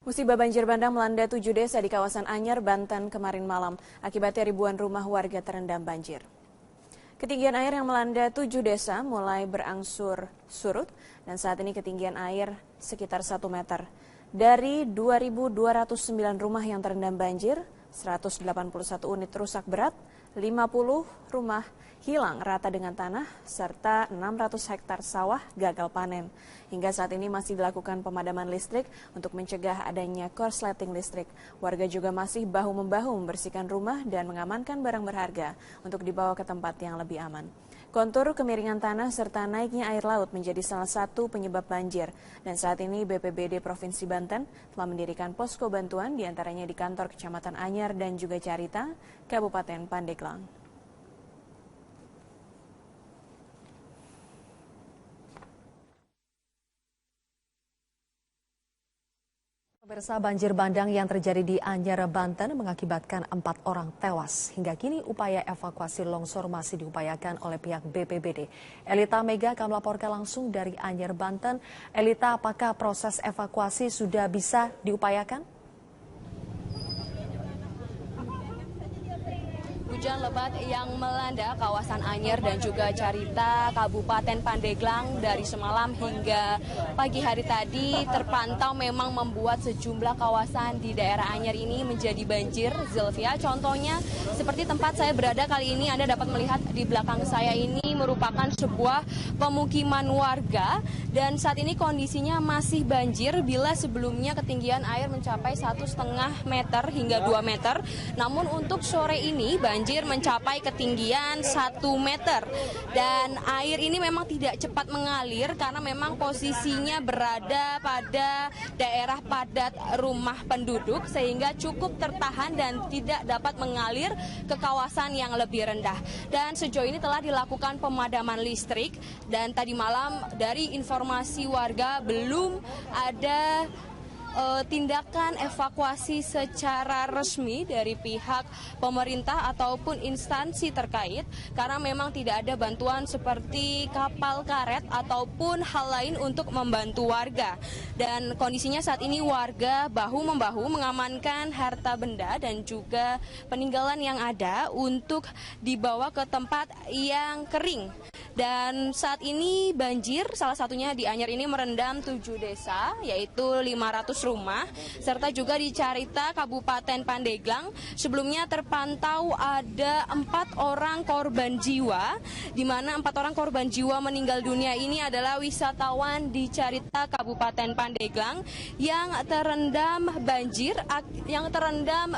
Musibah banjir bandang melanda 7 desa di kawasan Anyer, Banten kemarin malam. Akibatnya ribuan rumah warga terendam banjir. Ketinggian air yang melanda 7 desa mulai berangsur surut dan saat ini ketinggian air sekitar 1 meter. Dari 2.209 rumah yang terendam banjir, 181 unit rusak berat, 50 rumah hilang rata dengan tanah, serta 600 hektar sawah gagal panen. Hingga saat ini masih dilakukan pemadaman listrik untuk mencegah adanya korsleting listrik. Warga juga masih bahu-membahu membersihkan rumah dan mengamankan barang berharga untuk dibawa ke tempat yang lebih aman. Kontur kemiringan tanah serta naiknya air laut menjadi salah satu penyebab banjir. Dan saat ini BPBD Provinsi Banten telah mendirikan posko bantuan diantaranya di kantor Kecamatan Anyer dan juga Carita, Kabupaten Pandeglang. Pemirsa, banjir bandang yang terjadi di Anyer, Banten mengakibatkan 4 orang tewas. Hingga kini upaya evakuasi longsor masih diupayakan oleh pihak BPBD. Elita Mega akan melaporkan langsung dari Anyer, Banten. Elita, apakah proses evakuasi sudah bisa diupayakan? Hujan lebat yang melanda kawasan Anyer dan juga Carita, Kabupaten Pandeglang dari semalam hingga pagi hari tadi terpantau memang membuat sejumlah kawasan di daerah Anyer ini menjadi banjir, Zilvia. Contohnya seperti tempat saya berada kali ini, Anda dapat melihat di belakang saya ini merupakan sebuah pemukiman warga dan saat ini kondisinya masih banjir bila sebelumnya ketinggian air mencapai 1,5 meter hingga 2 meter. Namun untuk sore ini banjir mencapai ketinggian 1 meter dan air ini memang tidak cepat mengalir karena memang posisinya berada pada daerah padat rumah penduduk sehingga cukup tertahan dan tidak dapat mengalir ke kawasan yang lebih rendah. Dan sejauh ini telah dilakukan pemadaman listrik dan tadi malam dari informasi warga belum ada tindakan evakuasi secara resmi dari pihak pemerintah ataupun instansi terkait karena memang tidak ada bantuan seperti kapal karet ataupun hal lain untuk membantu warga. Dan kondisinya saat ini warga bahu-membahu mengamankan harta benda dan juga peninggalan yang ada untuk dibawa ke tempat yang kering. Dan saat ini banjir salah satunya di Anyer ini merendam 7 desa yaitu 500 rumah serta juga di Carita, Kabupaten Pandeglang. Sebelumnya terpantau ada 4 orang korban jiwa di mana 4 orang korban jiwa meninggal dunia ini adalah wisatawan di Carita, Kabupaten Pandeglang yang terendam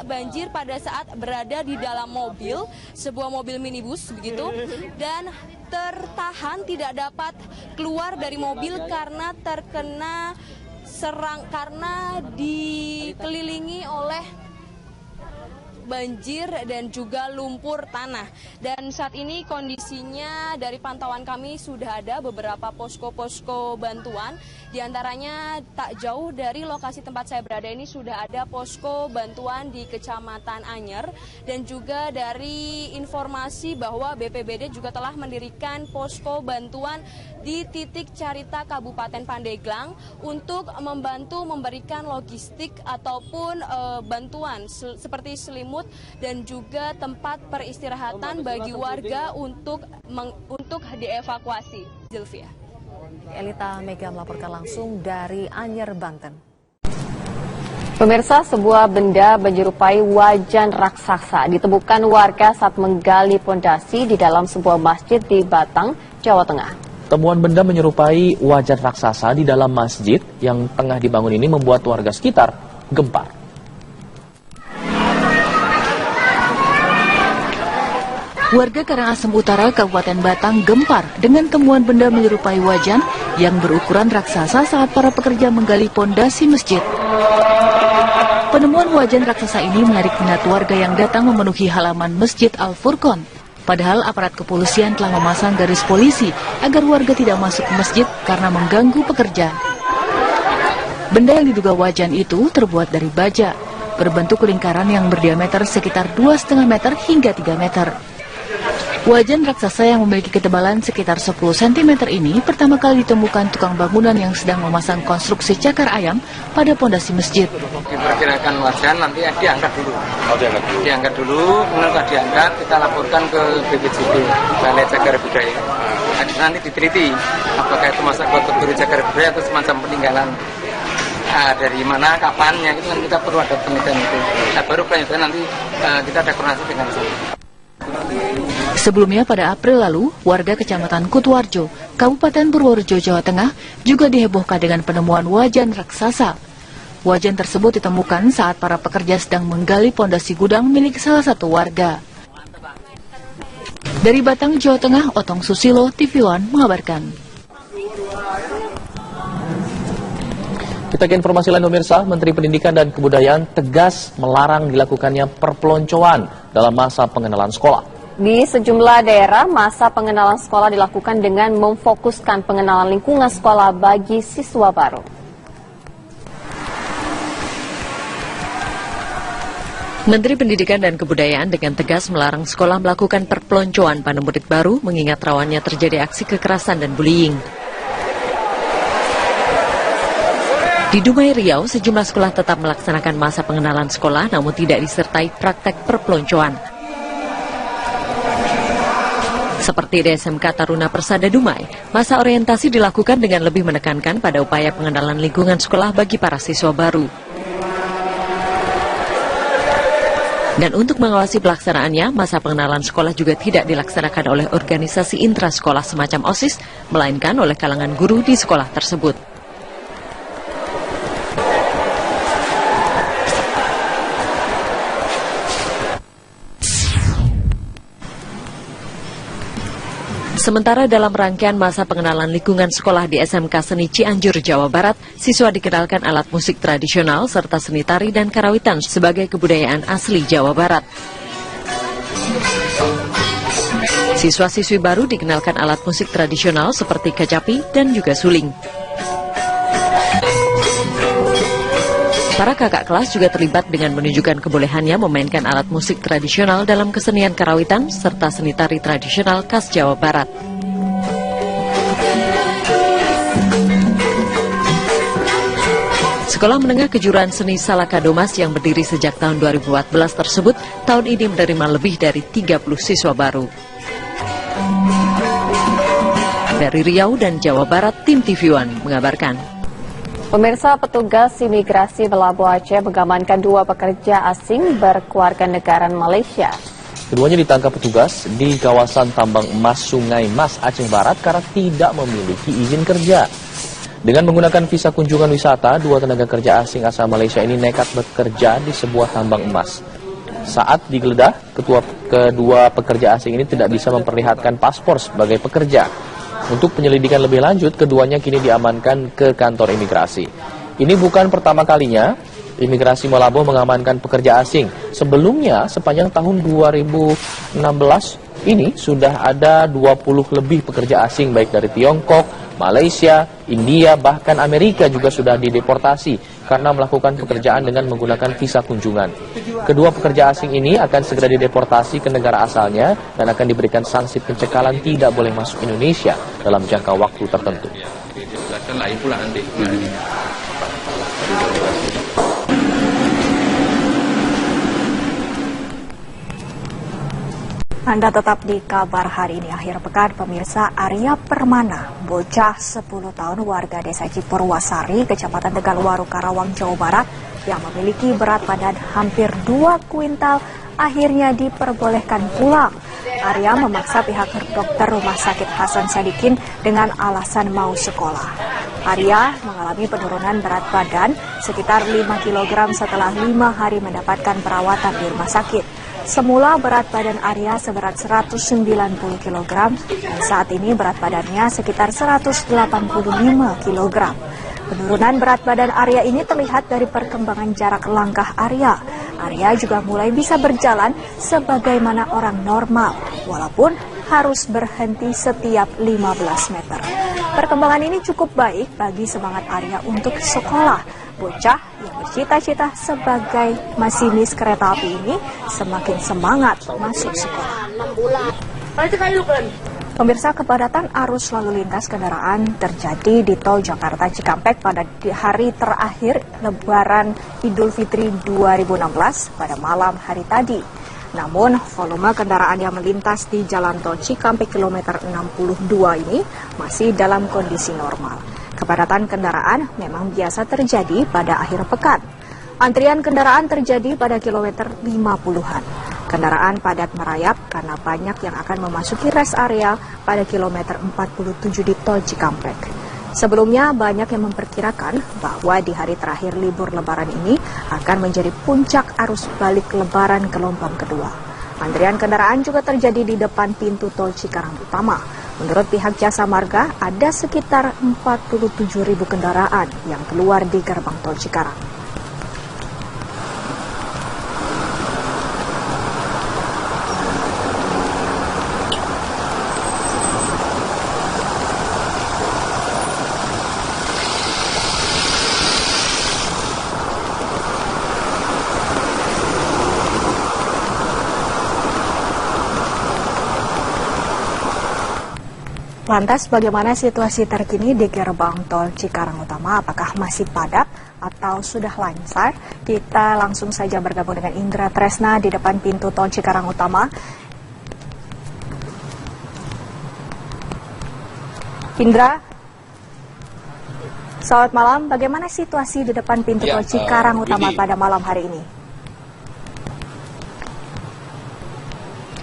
banjir pada saat berada di dalam mobil, sebuah mobil minibus begitu, dan tertahan tidak dapat keluar dari mobil karena terkena karena dikelilingi oleh banjir dan juga lumpur tanah. Dan saat ini kondisinya dari pantauan kami sudah ada beberapa posko-posko bantuan. Di antaranya tak jauh dari lokasi tempat saya berada ini sudah ada posko bantuan di Kecamatan Anyer. Dan juga dari informasi bahwa BPBD juga telah mendirikan posko bantuan di titik Carita Kabupaten Pandeglang untuk membantu memberikan logistik ataupun bantuan seperti selimut dan juga tempat peristirahatan bagi warga untuk dievakuasi. Zilvia. Elita Mega melaporkan langsung dari Anyer, Banten. Pemirsa, sebuah benda menyerupai wajan raksasa ditemukan warga saat menggali pondasi di dalam sebuah masjid di Batang, Jawa Tengah. Temuan benda menyerupai wajan raksasa di dalam masjid yang tengah dibangun ini membuat warga sekitar gempar. Warga Karangasem Utara, Kabupaten Batang gempar dengan temuan benda menyerupai wajan yang berukuran raksasa saat para pekerja menggali pondasi masjid. Penemuan wajan raksasa ini menarik minat warga yang datang memenuhi halaman Masjid Al-Furqon. Padahal aparat kepolisian telah memasang garis polisi agar warga tidak masuk ke masjid karena mengganggu pekerja. Benda yang diduga wajan itu terbuat dari baja, berbentuk lingkaran yang berdiameter sekitar 2,5 meter hingga 3 meter. Wajan raksasa yang memiliki ketebalan sekitar 10 cm ini pertama kali ditemukan tukang bangunan yang sedang memasang konstruksi cakar ayam pada pondasi masjid. Diperkirakan wajan nanti diangkat dulu. Diangkat dulu, kemudian setelah diangkat kita laporkan ke BPJB, Balai Cagar Budaya. Nanti diteliti apakah itu masa kategori cagar budaya atau semacam peninggalan. Dari mana, kapannya, itu kan kita perlu ada penelitian itu. Nah, baru penelitian nanti kita ada koordinasi dengan sana. Sebelumnya pada April lalu, warga Kecamatan Kutuarjo, Kabupaten Purworejo, Jawa Tengah juga dihebohkan dengan penemuan wajan raksasa. Wajan tersebut ditemukan saat para pekerja sedang menggali pondasi gudang milik salah satu warga. Dari Batang, Jawa Tengah, Otong Susilo, TV One mengabarkan. Kita ke informasi lain pemirsa, Menteri Pendidikan dan Kebudayaan tegas melarang dilakukannya perpeloncoan dalam masa pengenalan sekolah. Di sejumlah daerah, masa pengenalan sekolah dilakukan dengan memfokuskan pengenalan lingkungan sekolah bagi siswa baru. Menteri Pendidikan dan Kebudayaan dengan tegas melarang sekolah melakukan perpeloncoan pada murid baru mengingat rawannya terjadi aksi kekerasan dan bullying. Di Dumai, Riau, sejumlah sekolah tetap melaksanakan masa pengenalan sekolah namun tidak disertai praktek perpeloncoan. Seperti di SMK Taruna Persada Dumai, masa orientasi dilakukan dengan lebih menekankan pada upaya pengenalan lingkungan sekolah bagi para siswa baru. Dan untuk mengawasi pelaksanaannya, masa pengenalan sekolah juga tidak dilaksanakan oleh organisasi intrasekolah semacam OSIS, melainkan oleh kalangan guru di sekolah tersebut. Sementara dalam rangkaian masa pengenalan lingkungan sekolah di SMK Seni Cianjur, Jawa Barat, siswa dikenalkan alat musik tradisional serta seni tari dan karawitan sebagai kebudayaan asli Jawa Barat. Siswa-siswi baru dikenalkan alat musik tradisional seperti kecapi dan juga suling. Para kakak kelas juga terlibat dengan menunjukkan kebolehannya memainkan alat musik tradisional dalam kesenian karawitan serta seni tari tradisional khas Jawa Barat. Sekolah Menengah Kejuruan Seni Salakadomas yang berdiri sejak tahun 2014 tersebut tahun ini menerima lebih dari 30 siswa baru. Dari Riau dan Jawa Barat, tim TV One mengabarkan. Pemirsa, petugas imigrasi Belabu Aceh mengamankan 2 pekerja asing berkewarganegaraan Malaysia. Keduanya ditangkap petugas di kawasan tambang emas Sungai Mas, Aceh Barat karena tidak memiliki izin kerja. Dengan menggunakan visa kunjungan wisata, 2 tenaga kerja asing asal Malaysia ini nekat bekerja di sebuah tambang emas. Saat digeledah, kedua pekerja asing ini tidak bisa memperlihatkan paspor sebagai pekerja. Untuk penyelidikan lebih lanjut, keduanya kini diamankan ke kantor imigrasi. Ini bukan pertama kalinya imigrasi Malabo mengamankan pekerja asing. Sebelumnya, sepanjang tahun 2016 ini sudah ada 20 lebih pekerja asing baik dari Tiongkok, Malaysia, India, bahkan Amerika juga sudah dideportasi karena melakukan pekerjaan dengan menggunakan visa kunjungan. Kedua pekerja asing ini akan segera dideportasi ke negara asalnya dan akan diberikan sanksi pencekalan tidak boleh masuk Indonesia dalam jangka waktu tertentu. Anda tetap di kabar hari ini akhir pekan, pemirsa. Arya Permana, bocah 10 tahun warga desa Cipurwasari, Kecamatan Tegalwaru, Karawang, Jawa Barat, yang memiliki berat badan hampir 2 kuintal, akhirnya diperbolehkan pulang. Arya memaksa pihak dokter Rumah Sakit Hasan Sadikin dengan alasan mau sekolah. Arya mengalami penurunan berat badan sekitar 5 kg setelah 5 hari mendapatkan perawatan di rumah sakit. Semula berat badan Arya seberat 190 kg dan saat ini berat badannya sekitar 185 kg. Penurunan berat badan Arya ini terlihat dari perkembangan jarak langkah Arya. Arya juga mulai bisa berjalan sebagaimana orang normal, walaupun harus berhenti setiap 15 meter. Perkembangan ini cukup baik bagi semangat Arya untuk sekolah. Bocah yang bercita-cita sebagai masinis kereta api ini semakin semangat masuk sekolah. Pemirsa, kepadatan arus lalu lintas kendaraan terjadi di tol Jakarta Cikampek pada hari terakhir Lebaran Idul Fitri 2016 pada malam hari tadi. Namun, volume kendaraan yang melintas di jalan tol Cikampek kilometer 62 ini masih dalam kondisi normal. Kepadatan kendaraan memang biasa terjadi pada akhir pekan. Antrian kendaraan terjadi pada kilometer 50-an. Kendaraan padat merayap karena banyak yang akan memasuki rest area pada kilometer 47 di tol Cikampek. Sebelumnya banyak yang memperkirakan bahwa di hari terakhir libur Lebaran ini akan menjadi puncak arus balik Lebaran gelombang kedua. Antrian kendaraan juga terjadi di depan pintu tol Cikarang Utama. Menurut pihak Jasa Marga, ada sekitar 47.000 kendaraan yang keluar di gerbang tol Cikarang. Lantas bagaimana situasi terkini di gerbang tol Cikarang Utama? Apakah masih padat atau sudah lancar? Kita langsung saja bergabung dengan Indra Tresna di depan pintu tol Cikarang Utama. Indra, selamat malam. Bagaimana situasi di depan pintu tol Cikarang Utama pada malam hari ini?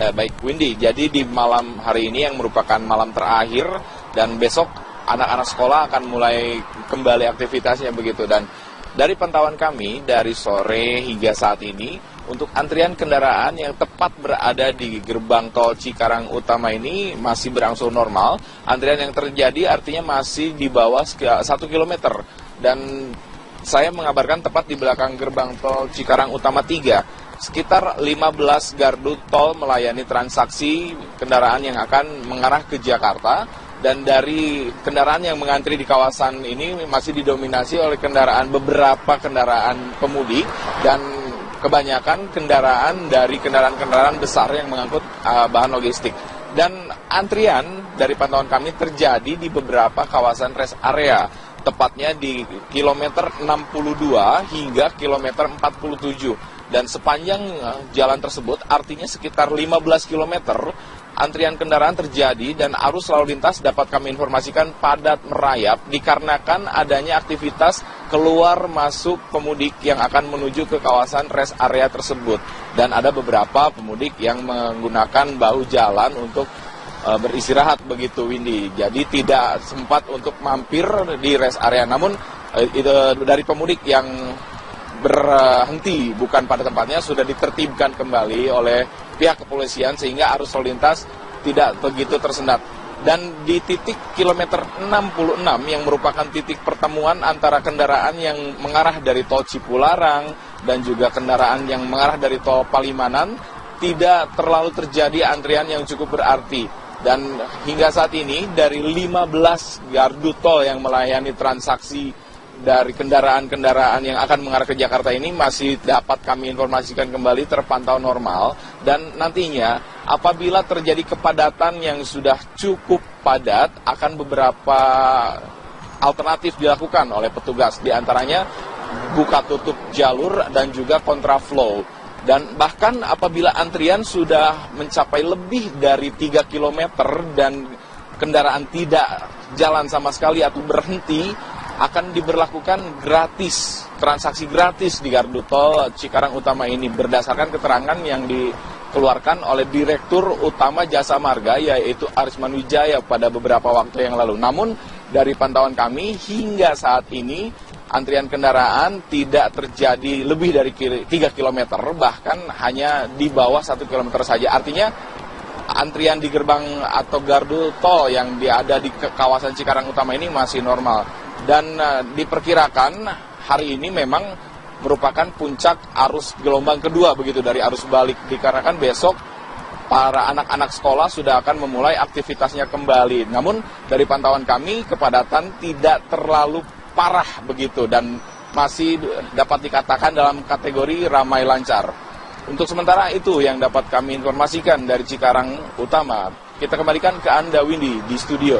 Baik Windy, jadi di malam hari ini yang merupakan malam terakhir dan besok anak-anak sekolah akan mulai kembali aktivitasnya begitu. Dan dari pantauan kami dari sore hingga saat ini untuk antrian kendaraan yang tepat berada di gerbang tol Cikarang Utama ini masih berangsur normal. Antrian yang terjadi artinya masih di bawah 1 km dan saya mengabarkan tepat di belakang gerbang tol Cikarang Utama 3. Sekitar 15 gardu tol melayani transaksi kendaraan yang akan mengarah ke Jakarta. Dan dari kendaraan yang mengantri di kawasan ini masih didominasi oleh beberapa kendaraan pemudik. Dan kebanyakan kendaraan dari kendaraan-kendaraan besar yang mengangkut bahan logistik. Dan antrian dari pantauan kami terjadi di beberapa kawasan rest area. Tepatnya di kilometer 62 hingga kilometer 47. Dan sepanjang jalan tersebut artinya sekitar 15 km antrian kendaraan terjadi dan arus lalu lintas dapat kami informasikan padat merayap dikarenakan adanya aktivitas keluar masuk pemudik yang akan menuju ke kawasan rest area tersebut. Dan ada beberapa pemudik yang menggunakan bahu jalan untuk beristirahat begitu Windy. Jadi tidak sempat untuk mampir di rest area. Namun dari pemudik yang berhenti bukan pada tempatnya sudah ditertibkan kembali oleh pihak kepolisian sehingga arus lalu lintas tidak begitu tersendat. Dan di titik kilometer 66 yang merupakan titik pertemuan antara kendaraan yang mengarah dari tol Cipularang dan juga kendaraan yang mengarah dari tol Palimanan tidak terlalu terjadi antrian yang cukup berarti. Dan hingga saat ini dari 15 gardu tol yang melayani transaksi dari kendaraan-kendaraan yang akan mengarah ke Jakarta ini masih dapat kami informasikan kembali terpantau normal. Dan nantinya apabila terjadi kepadatan yang sudah cukup padat akan beberapa alternatif dilakukan oleh petugas. Di antaranya buka tutup jalur dan juga kontraflow. Dan bahkan apabila antrian sudah mencapai lebih dari 3 km dan kendaraan tidak jalan sama sekali atau berhenti, akan diberlakukan gratis, transaksi gratis di gardu tol Cikarang Utama ini berdasarkan keterangan yang dikeluarkan oleh Direktur Utama Jasa Marga yaitu Arisman Wijaya pada beberapa waktu yang lalu. Namun dari pantauan kami hingga saat ini antrian kendaraan tidak terjadi lebih dari 3 km, bahkan hanya di bawah 1 km saja. Artinya antrian di gerbang atau gardu tol yang ada di kawasan Cikarang Utama ini masih normal. Dan diperkirakan hari ini memang merupakan puncak arus gelombang kedua begitu dari arus balik. Dikarenakan besok para anak-anak sekolah sudah akan memulai aktivitasnya kembali. Namun dari pantauan kami kepadatan tidak terlalu parah begitu dan masih dapat dikatakan dalam kategori ramai lancar. Untuk sementara itu yang dapat kami informasikan dari Cikarang Utama. Kita kembalikan ke Anda, Windy, di studio.